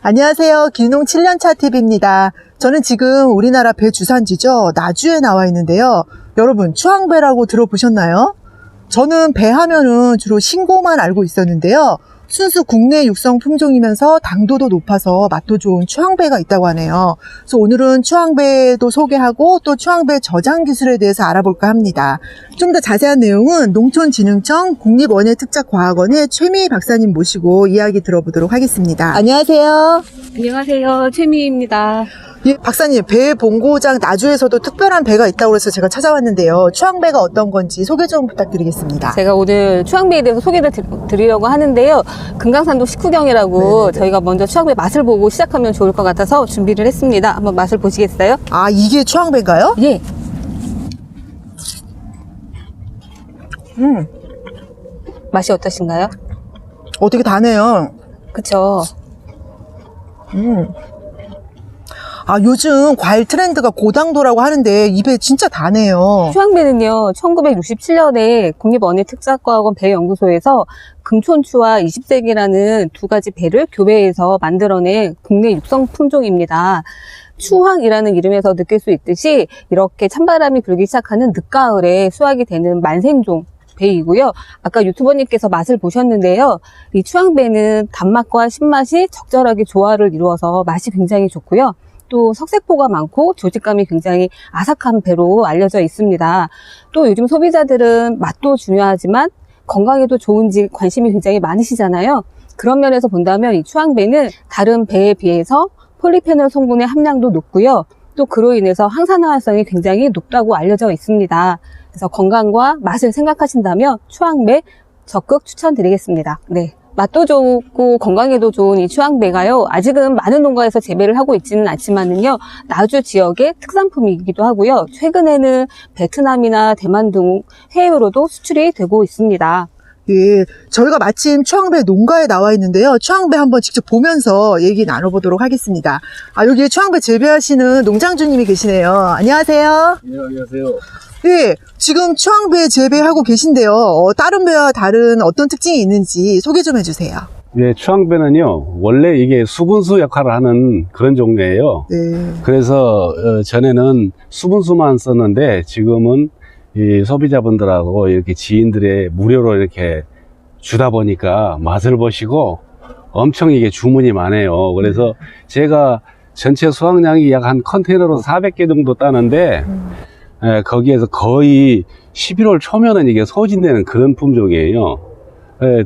안녕하세요. 귀농 7년차 TV입니다. 저는 지금 우리나라 배 주산지죠. 나주에 나와 있는데요. 여러분, 추앙배라고 들어보셨나요? 저는 배 하면은 주로 신고만 알고 있었는데요. 순수 국내 육성 품종이면서 당도도 높아서 맛도 좋은 추앙배가 있다고 하네요. 그래서 오늘은 추앙배도 소개하고 또 추앙배 저장 기술에 대해서 알아볼까 합니다. 좀 더 자세한 내용은 농촌진흥청 국립원예특작과학원의 최미 박사님 모시고 이야기 들어보도록 하겠습니다. 안녕하세요. 안녕하세요. 최미입니다. 예, 박사님, 배 본고장 나주에서도 특별한 배가 있다고 해서 제가 찾아왔는데요. 추앙배가 어떤 건지 소개 좀 부탁드리겠습니다. 제가 오늘 추앙배에 대해서 소개를 드리려고 하는데요. 금강산도 식후경이라고 저희가 먼저 추앙배 맛을 보고 시작하면 좋을 것 같아서 준비를 했습니다. 한번 맛을 보시겠어요? 아, 이게 추앙배인가요? 예. 맛이 어떠신가요? 어떻게 다네요. 그쵸. 아, 요즘 과일 트렌드가 고당도라고 하는데 이 배 진짜 다네요. 추앙배는요, 1967년에 국립원예특작과학원 배연구소에서 금촌추와 20세기라는 두 가지 배를 교배해서 만들어낸 국내 육성 품종입니다. 추황이라는 이름에서 느낄 수 있듯이 이렇게 찬바람이 불기 시작하는 늦가을에 수확이 되는 만생종 배이고요. 아까 유튜버님께서 맛을 보셨는데요. 이 추앙배는 단맛과 신맛이 적절하게 조화를 이루어서 맛이 굉장히 좋고요. 또 석색포가 많고 조직감이 굉장히 아삭한 배로 알려져 있습니다. 또 요즘 소비자들은 맛도 중요하지만 건강에도 좋은지 관심이 굉장히 많으시잖아요. 그런 면에서 본다면 이 추앙배는 다른 배에 비해서 폴리페놀 성분의 함량도 높고요. 또 그로 인해서 항산화성이 굉장히 높다고 알려져 있습니다. 그래서 건강과 맛을 생각하신다면 추앙배 적극 추천드리겠습니다. 네. 맛도 좋고 건강에도 좋은 이 추앙배가요, 아직은 많은 농가에서 재배를 하고 있지는 않지만은요, 나주 지역의 특산품이기도 하고요. 최근에는 베트남이나 대만 등 해외로도 수출이 되고 있습니다. 예, 저희가 마침 추앙배 농가에 나와 있는데요. 추앙배 한번 직접 보면서 얘기 나눠보도록 하겠습니다. 아, 여기 추앙배 재배하시는 농장주님이 계시네요. 안녕하세요. 네, 안녕하세요. 예, 지금 추앙배 재배하고 계신데요. 다른 배와 다른 어떤 특징이 있는지 소개 좀 해주세요. 네, 추앙배는요, 원래 이게 수분수 역할을 하는 그런 종류예요. 네. 그래서 전에는 수분수만 썼는데 지금은 이 소비자분들하고 이렇게 지인들의 무료로 이렇게 주다 보니까 맛을 보시고 엄청 이게 주문이 많아요. 그래서 제가 전체 수확량이 약 한 컨테이너로 400개 정도 따는데 거기에서 거의 11월 초면은 이게 소진되는 그런 품종이에요.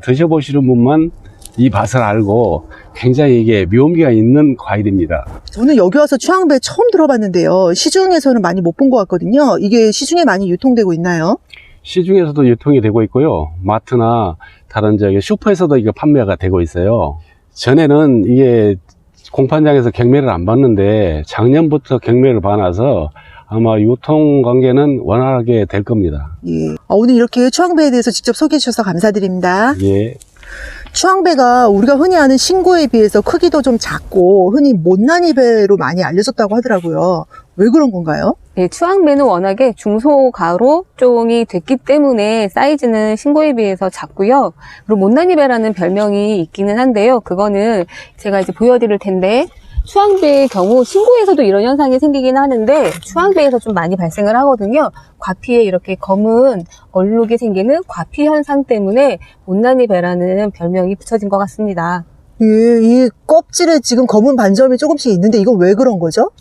드셔보시는 분만 이 맛을 알고 굉장히 이게 묘미가 있는 과일입니다. 저는 여기 와서 추앙배 처음 들어봤는데요. 시중에서는 많이 못 본 것 같거든요. 이게 시중에 많이 유통되고 있나요? 시중에서도 유통이 되고 있고요. 마트나 다른 슈퍼에서도 이게 판매가 되고 있어요. 전에는 이게 공판장에서 경매를 안 받는데 작년부터 경매를 받아서 아마 유통 관계는 원활하게 될 겁니다. 예. 오늘 이렇게 추앙배에 대해서 직접 소개해 주셔서 감사드립니다. 예. 추앙배가 우리가 흔히 아는 신고에 비해서 크기도 좀 작고 흔히 못난이 배로 많이 알려졌다고 하더라고요. 왜 그런 건가요? 네, 추앙배는 워낙에 중소가로 종이 됐기 때문에 사이즈는 신고에 비해서 작고요. 그리고 못난이배라는 별명이 있기는 한데요. 그거는 제가 이제 보여드릴 텐데, 추앙배의 경우 신고에서도 이런 현상이 생기긴 하는데 추앙배에서 좀 많이 발생을 하거든요. 과피에 이렇게 검은 얼룩이 생기는 과피 현상 때문에 못난이배라는 별명이 붙여진 것 같습니다. 예, 이 껍질에 지금 검은 반점이 조금씩 있는데 이건 왜 그런 거죠?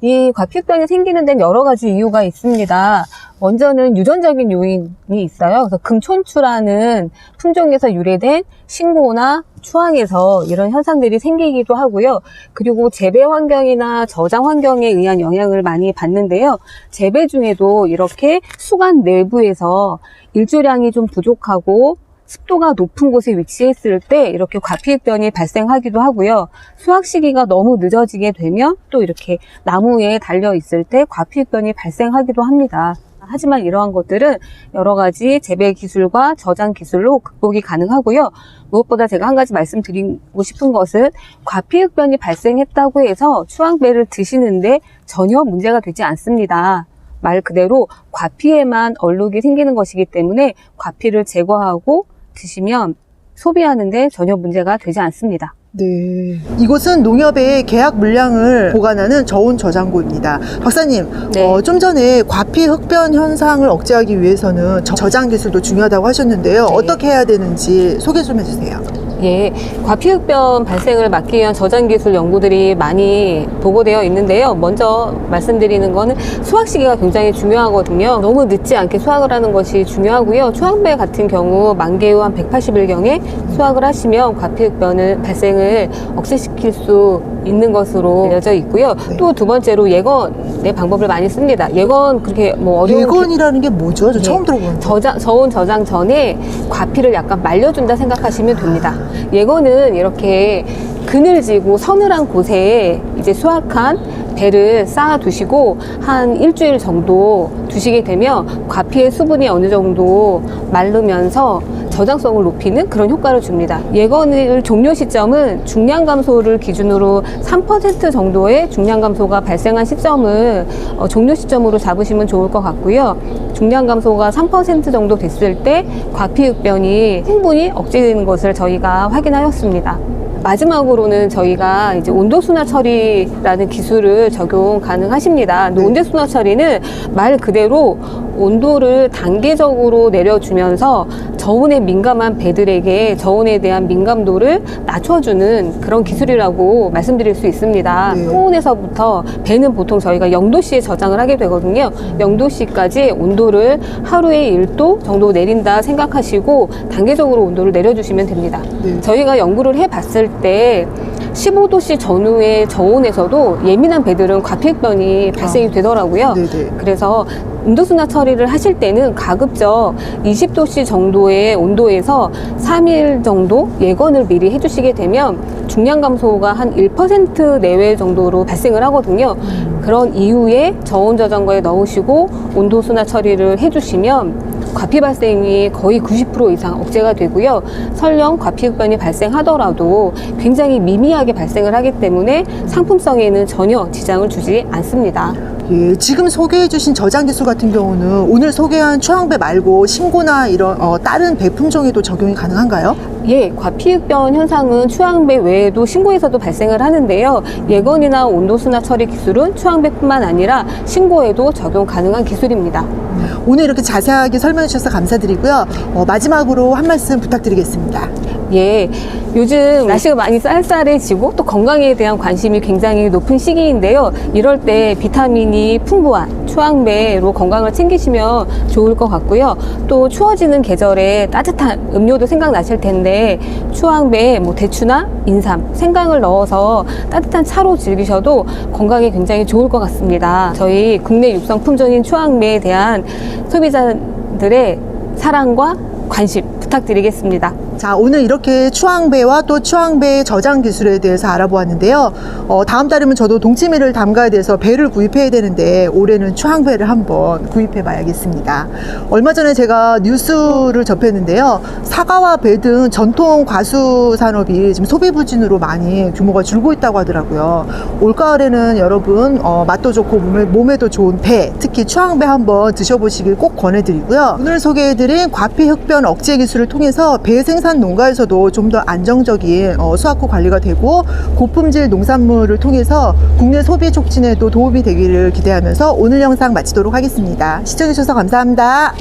이 과피병이 생기는 데는 여러 가지 이유가 있습니다. 먼저는 유전적인 요인이 있어요. 그래서 금촌추라는 품종에서 유래된 신고나 추앙에서 이런 현상들이 생기기도 하고요. 그리고 재배 환경이나 저장 환경에 의한 영향을 많이 받는데요. 재배 중에도 이렇게 수관 내부에서 일조량이 좀 부족하고 습도가 높은 곳에 위치했을 때 이렇게 과피흡변이 발생하기도 하고요. 수확 시기가 너무 늦어지게 되면 또 이렇게 나무에 달려 있을 때 과피흡변이 발생하기도 합니다. 하지만 이러한 것들은 여러 가지 재배 기술과 저장 기술로 극복이 가능하고요. 무엇보다 제가 한 가지 말씀드리고 싶은 것은 과피흡변이 발생했다고 해서 추앙배를 드시는데 전혀 문제가 되지 않습니다. 말 그대로 과피에만 얼룩이 생기는 것이기 때문에 과피를 제거하고 드시면 소비하는데 전혀 문제가 되지 않습니다. 네. 이곳은 농협의 계약 물량을 보관하는 저온 저장고입니다. 박사님, 네. 좀 전에 과피 흡변 현상을 억제하기 위해서는 저장 기술도 중요하다고 하셨는데요. 네. 어떻게 해야 되는지 소개 좀 해주세요. 예, 과피흡변 발생을 막기 위한 저장기술 연구들이 많이 보고되어 있는데요. 먼저 말씀드리는 거는 수확 시기가 굉장히 중요하거든요. 너무 늦지 않게 수확을 하는 것이 중요하고요. 추황배 같은 경우 만개 후 한 180일경에 수확을 하시면 과피흡변을 발생을 억제시킬 수 있는 것으로 알려져 있고요. 네. 또 두 번째로 예건의 방법을 많이 씁니다. 예건 그렇게 뭐 어려운 예건이라는 게 뭐죠? 저 네. 처음 들어보는데. 저온 저장 전에 과피를 약간 말려준다 생각하시면 됩니다. 예건은 이렇게 그늘지고 서늘한 곳에 이제 수확한 배를 쌓아 두시고 한 일주일 정도 두시게 되면 과피의 수분이 어느 정도 마르면서 저장성을 높이는 그런 효과를 줍니다. 예건을 종료 시점은 중량 감소를 기준으로 3% 정도의 중량 감소가 발생한 시점을 종료 시점으로 잡으시면 좋을 것 같고요. 중량 감소가 3% 정도 됐을 때 과피흡변이 충분히 억제되는 것을 저희가 확인하였습니다. 마지막으로는 저희가 이제 온도순화 처리라는 기술을 적용 가능하십니다. 근데 네. 온도순화 처리는 말 그대로 온도를 단계적으로 내려주면서 저온에 민감한 배들에게 저온에 대한 민감도를 낮춰주는 그런 기술이라고 말씀드릴 수 있습니다. 네. 초온에서부터 배는 보통 저희가 0도씨에 저장을 하게 되거든요. 0도씨까지 온도를 하루에 1도 정도 내린다 생각하시고 단계적으로 온도를 내려주시면 됩니다. 네. 저희가 연구를 해봤을 때 15도씨 전후의 저온에서도 예민한 배들은 과피흡변이 발생이 되더라고요. 네네. 그래서 온도순화 처리를 하실 때는 가급적 20도씨 정도의 온도에서 3일 정도 예건을 미리 해주시게 되면 중량 감소가 한 1% 내외 정도로 발생을 하거든요. 그런 이후에 저온 저장고에 넣으시고 온도순화 처리를 해주시면 과피 발생이 거의 90% 이상 억제가 되고요. 설령 과피흡변이 발생하더라도 굉장히 미미하게 발생을 하기 때문에 상품성에는 전혀 지장을 주지 않습니다. 예, 지금 소개해주신 저장 기술 같은 경우는 오늘 소개한 추황배 말고 신고나 이런 다른 배 품종에도 적용이 가능한가요? 예, 과피흡변 현상은 추황배 외에도 신고에서도 발생을 하는데요. 예건이나 온도순화 처리 기술은 추황배뿐만 아니라 신고에도 적용 가능한 기술입니다. 오늘 이렇게 자세하게 설명해 주셔서 감사드리고요. 마지막으로 한 말씀 부탁드리겠습니다. 예, 요즘 날씨가 많이 쌀쌀해지고 또 건강에 대한 관심이 굉장히 높은 시기인데요. 이럴 때 비타민이 풍부한 추황배로 건강을 챙기시면 좋을 것 같고요. 또 추워지는 계절에 따뜻한 음료도 생각나실 텐데 추황배에 뭐 대추나 인삼, 생강을 넣어서 따뜻한 차로 즐기셔도 건강에 굉장히 좋을 것 같습니다. 저희 국내 육성 품종인 추황배에 대한 소비자들의 사랑과 관심 부탁드리겠습니다. 자, 오늘 이렇게 추황배와 또 추황배 저장 기술에 대해서 알아보았는데요. 다음 달이면 저도 동치미를 담가야 돼서 배를 구입해야 되는데 올해는 추황배를 한번 구입해 봐야겠습니다. 얼마 전에 제가 뉴스를 접했는데요. 사과와 배 등 전통 과수 산업이 지금 소비 부진으로 많이 규모가 줄고 있다고 하더라고요. 올가을에는 여러분 맛도 좋고 몸에도 좋은 배, 특히 추황배 한번 드셔보시길 꼭 권해드리고요. 오늘 소개해드린 과피 흡변 억제 기술을 통해서 배 생산 농가에서도 좀 더 안정적인 수확후 관리가 되고 고품질 농산물을 통해서 국내 소비 촉진에도 도움이 되기를 기대하면서 오늘 영상 마치도록 하겠습니다. 시청해주셔서 감사합니다.